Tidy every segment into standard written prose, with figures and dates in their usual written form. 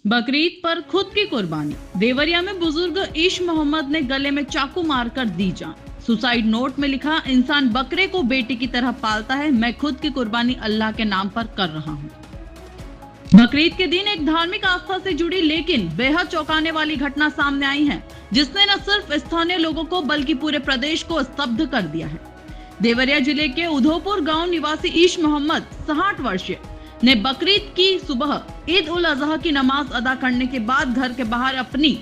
बकरीद पर खुद की कुर्बानी। देवरिया में बुजुर्ग ईश मोहम्मद ने गले में चाकू मारकर दी जान। सुसाइड नोट में लिखा, इंसान बकरे को बेटी की तरह पालता है, मैं खुद की कुर्बानी अल्लाह के नाम पर कर रहा हूँ। बकरीद के दिन एक धार्मिक आस्था से जुड़ी लेकिन बेहद चौंकाने वाली घटना सामने आई है, जिसने न सिर्फ स्थानीय लोगों को बल्कि पूरे प्रदेश को स्तब्ध कर दिया है। देवरिया जिले के उधोपुर गांव निवासी ईश मोहम्मद 60 वर्षीय ने बकरीद की सुबह ईद उल अजहा की नमाज अदा करने के बाद घर के बाहर अपनी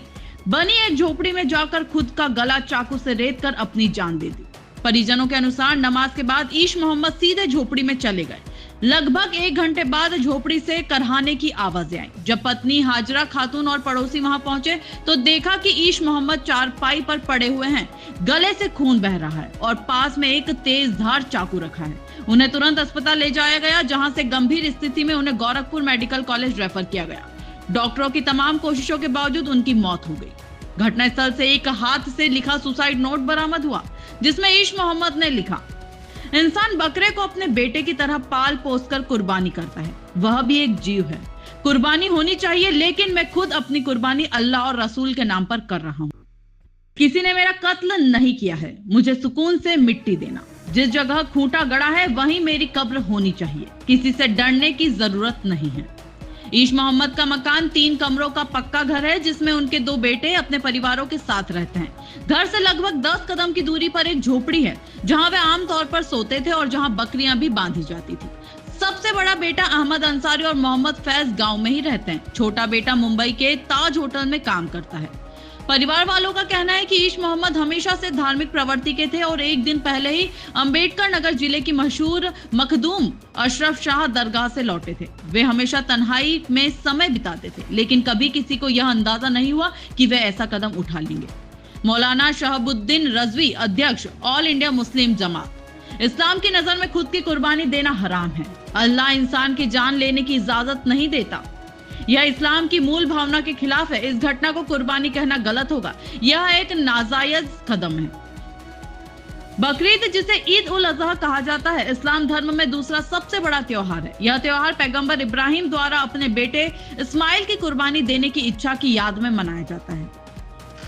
बनी एक झोपड़ी में जाकर खुद का गला चाकू से रेत कर अपनी जान दे दी। परिजनों के अनुसार नमाज के बाद ईश मोहम्मद सीधे झोपड़ी में चले गए। लगभग 1 घंटे बाद झोपड़ी से करहाने की आवाजें आई। जब पत्नी हाजरा खातून और पड़ोसी वहां पहुंचे तो देखा कि ईश मोहम्मद चारपाई पर पड़े हुए हैं, गले से खून बह रहा है और पास में एक तेज धार चाकू रखा है। उन्हें तुरंत अस्पताल ले जाया गया, जहां से गंभीर स्थिति में उन्हें गोरखपुर मेडिकल कॉलेज रेफर किया गया। डॉक्टरों की तमाम कोशिशों के बावजूद उनकी मौत हो गई। घटनास्थल से एक हाथ से लिखा सुसाइड नोट बरामद हुआ, जिसमें ईश मोहम्मद ने लिखा, इंसान बकरे को अपने बेटे की तरह पाल पोस कर कुर्बानी करता है, वह भी एक जीव है। कुर्बानी होनी चाहिए, लेकिन मैं खुद अपनी कुर्बानी अल्लाह और रसूल के नाम पर कर रहा हूँ। किसी ने मेरा कत्ल नहीं किया है, मुझे सुकून से मिट्टी देना। जिस जगह खूंटा गड़ा है वहीं मेरी कब्र होनी चाहिए, किसी से डरने की जरूरत नहीं है। ईश मोहम्मद का मकान 3 कमरों का पक्का घर है, जिसमें उनके 2 बेटे अपने परिवारों के साथ रहते हैं। घर से लगभग 10 कदम की दूरी पर एक झोपड़ी है, जहां वे आमतौर पर सोते थे और जहां बकरियां भी बांधी जाती थी। सबसे बड़ा बेटा अहमद अंसारी और मोहम्मद फैज गांव में ही रहते हैं। छोटा बेटा मुंबई के ताज होटल में काम करता है। परिवार वालों का कहना है कि ईश मोहम्मद हमेशा से धार्मिक प्रवृत्ति के थे और एक दिन पहले ही अंबेडकर नगर जिले की मशहूर मखदूम अशरफ शाह दरगाह से लौटे थे। वे हमेशा तन्हाई में समय बिताते थे, लेकिन कभी किसी को यह अंदाजा नहीं हुआ कि वे ऐसा कदम उठा लेंगे। मौलाना शहाबुद्दीन रजवी, अध्यक्ष ऑल इंडिया मुस्लिम जमात, इस्लाम की नजर में खुद की कुर्बानी देना हराम है। अल्लाह इंसान की जान लेने की इजाजत नहीं देता, यह इस्लाम की मूल भावना के खिलाफ है। इस घटना को कुर्बानी कहना गलत होगा, यह एक नाजायज कदम है। बकरीद, जिसे ईद उल अजहा कहा जाता है, इस्लाम धर्म में दूसरा सबसे बड़ा त्योहार है। यह त्योहार पैगंबर इब्राहिम द्वारा अपने बेटे इस्माइल की कुर्बानी देने की इच्छा की याद में मनाया जाता है।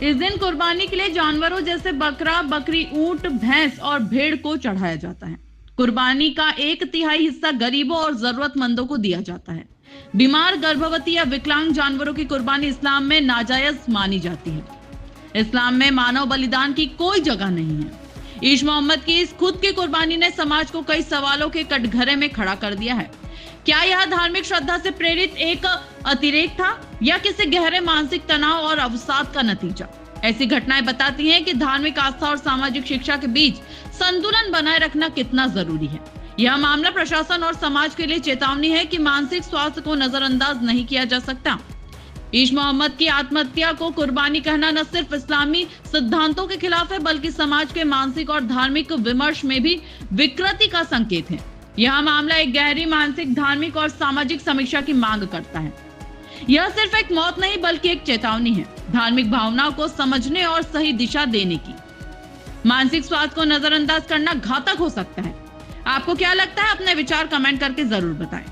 इस दिन कुर्बानी के लिए जानवरों जैसे बकरा, बकरी, ऊंट, भैंस और भेड़ को चढ़ाया जाता है। कुर्बानी का 1/3 हिस्सा गरीबों और जरूरतमंदों को दिया जाता है। बीमार, गर्भवती या विकलांग जानवरों की कुर्बानी इस्लाम में नाजायज मानी जाती है। इस्लाम में मानव बलिदान की कोई जगह नहीं है। ईश मोहम्मद की इस खुद की कुर्बानी ने समाज को कई सवालों के कटघरे में खड़ा कर दिया है। क्या यह धार्मिक श्रद्धा से प्रेरित एक अतिरेक था या किसी गहरे मानसिक तनाव और अवसाद का नतीजा? ऐसी घटनाएं बताती हैं कि धार्मिक आस्था और सामाजिक शिक्षा के बीच संतुलन बनाए रखना कितना जरूरी है। यह मामला प्रशासन और समाज के लिए चेतावनी है कि मानसिक स्वास्थ्य को नजरअंदाज नहीं किया जा सकता। ईश मोहम्मद की आत्महत्या को कुर्बानी कहना न सिर्फ इस्लामी सिद्धांतों के खिलाफ है, बल्कि समाज के मानसिक और धार्मिक विमर्श में भी विकृति का संकेत है। यह मामला एक गहरी मानसिक, धार्मिक और सामाजिक समीक्षा की मांग करता है। यह सिर्फ एक मौत नहीं, बल्कि एक चेतावनी है, धार्मिक भावनाओं को समझने और सही दिशा देने की। मानसिक स्वास्थ्य को नजरअंदाज करना घातक हो सकता है। आपको क्या लगता है? अपने विचार कमेंट करके जरूर बताएं।